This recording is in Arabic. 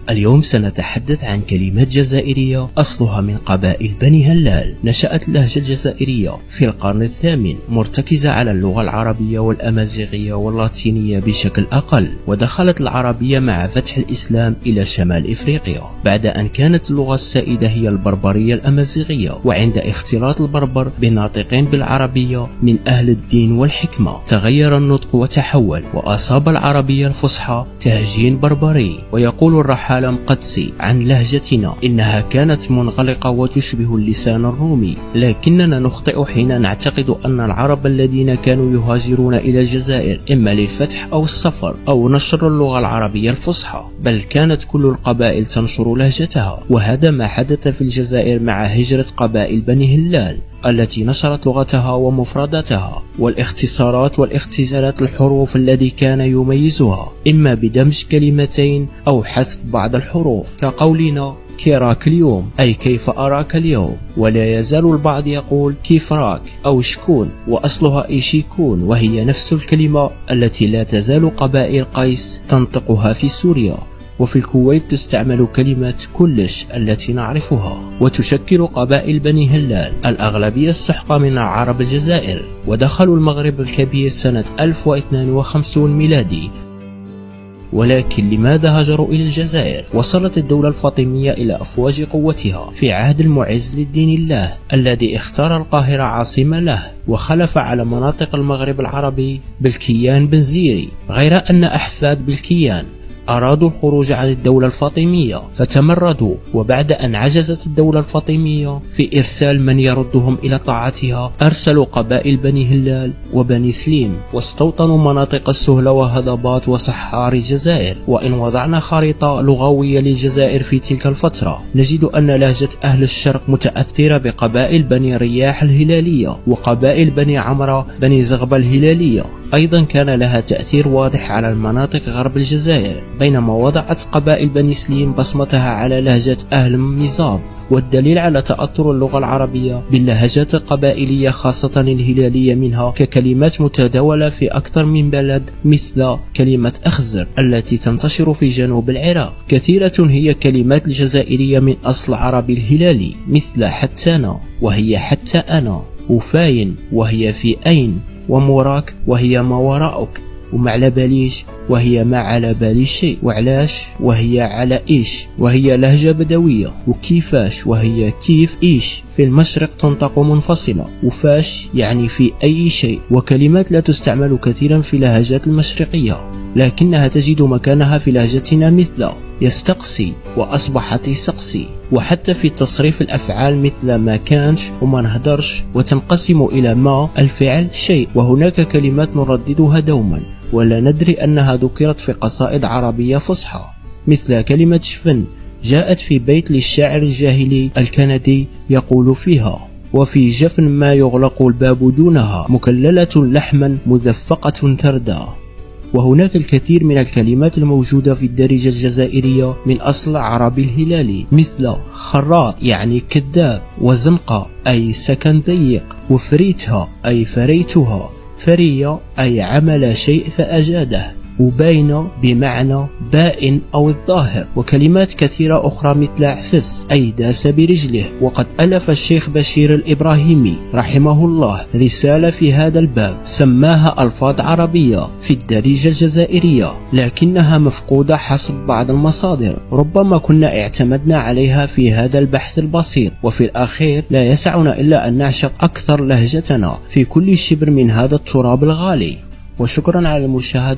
اليوم سنتحدث عن كلمات جزائرية أصلها من قبائل بني هلال. نشأت اللهجة الجزائرية في القرن الثامن مرتكزة على اللغة العربية والأمازيغية واللاتينية بشكل أقل، ودخلت العربية مع فتح الإسلام إلى شمال إفريقيا، بعد أن كانت اللغة السائدة هي البربرية الأمازيغية. وعند اختلاط البربر بناطقين بالعربية من أهل الدين والحكمة تغير النطق وتحول، وأصاب العربية الفصحى تهجين بربري. ويقول الرحالة مقدسي عن لهجتنا إنها كانت منغلقة وتشبه اللسان الرومي، لكننا نخطئ حين نعتقد أن العرب الذين كانوا يهاجرون إلى الجزائر إما للفتح أو السفر أو نشر اللغة العربية الفصحى، بل كانت كل القبائل تنشر لهجتها. وهذا ما حدث في الجزائر مع هجرة قبائل بني هلال التي نشرت لغتها ومفرداتها، والاختصارات والاختزالات الحروف الذي كان يميزها إما بدمج كلمتين أو حذف بعض الحروف، كقولنا كيراك اليوم أي كيف أراك اليوم، ولا يزال البعض يقول كيف راك أو شكون، وأصلها إيشيكون، وهي نفس الكلمة التي لا تزال قبائل قيس تنطقها في سوريا. وفي الكويت تستعمل كلمة كلش التي نعرفها. وتشكل قبائل بني هلال الأغلبية السحقة من العرب الجزائر، ودخلوا المغرب الكبير سنة 1052 ميلادي. ولكن لماذا هاجروا إلى الجزائر؟ وصلت الدولة الفاطمية إلى أفواج قوتها في عهد المعز للدين الله الذي اختار القاهرة عاصمة له، وخلف على مناطق المغرب العربي بالكيان بن زيري، غير أن أحفاد بالكيان أرادوا الخروج عن الدولة الفاطمية فتمردوا. وبعد أن عجزت الدولة الفاطمية في إرسال من يردهم إلى طاعتها، أرسلوا قبائل بني هلال وبني سليم واستوطنوا مناطق السهلة وهضبات وصحار الجزائر. وإن وضعنا خريطة لغوية للجزائر في تلك الفترة، نجد أن لهجة أهل الشرق متأثرة بقبائل بني رياح الهلالية وقبائل بني عمرة بني زغبة الهلالية. أيضا كان لها تأثير واضح على المناطق غرب الجزائر، بينما وضعت قبائل بني سليم بصمتها على لهجة أهل ميزاب. والدليل على تأثر اللغة العربية باللهجات القبائلية خاصة الهلالية منها ككلمات متداولة في أكثر من بلد، مثل كلمة أخزر التي تنتشر في جنوب العراق. كثيرة هي كلمات الجزائرية من أصل عربي الهلالي، مثل حتانا وهي حتى أنا، وفاين وهي في أين، وموراك وهي ما وراءك، ومعلباليش وهي ما على بالي شيء، وعلاش وهي على إيش، وهي لهجة بدوية. وكيفاش وهي كيف إيش في المشرق تنطق منفصلة، وفاش يعني في أي شيء. وكلمات لا تستعمل كثيرا في لهجات المشرقية لكنها تجد مكانها في لهجتنا، مثل يستقسي وأصبحت يسقسي. وحتى في تصريف الأفعال مثل ما كانش وما نهدرش، وتنقسم إلى ما الفعل شيء. وهناك كلمات نرددها دوما ولا ندري أنها ذكرت في قصائد عربية فصحى، مثل كلمة شفن جاءت في بيت للشاعر الجاهلي الكندي يقول فيها: وفي جفن ما يغلق الباب دونها، مكللة لحما مذفقة تردى. وهناك الكثير من الكلمات الموجودة في الدارجة الجزائرية من أصل عربي الهلالي، مثل خراط يعني كذاب، وزنقة أي سكن ضيق، وفريتها أي فريتها، فرية أي عمل شيء فأجاده، وبين بمعنى بائن أو الظاهر. وكلمات كثيرة أخرى مثل عفس أي داس برجله. وقد ألف الشيخ بشير الإبراهيمي رحمه الله رسالة في هذا الباب سماها ألفاظ عربية في الدارجة الجزائرية، لكنها مفقودة حسب بعض المصادر، ربما كنا اعتمدنا عليها في هذا البحث البسيط. وفي الأخير لا يسعنا إلا أن نعشق أكثر لهجتنا في كل شبر من هذا التراب الغالي. وشكرا على المشاهدة.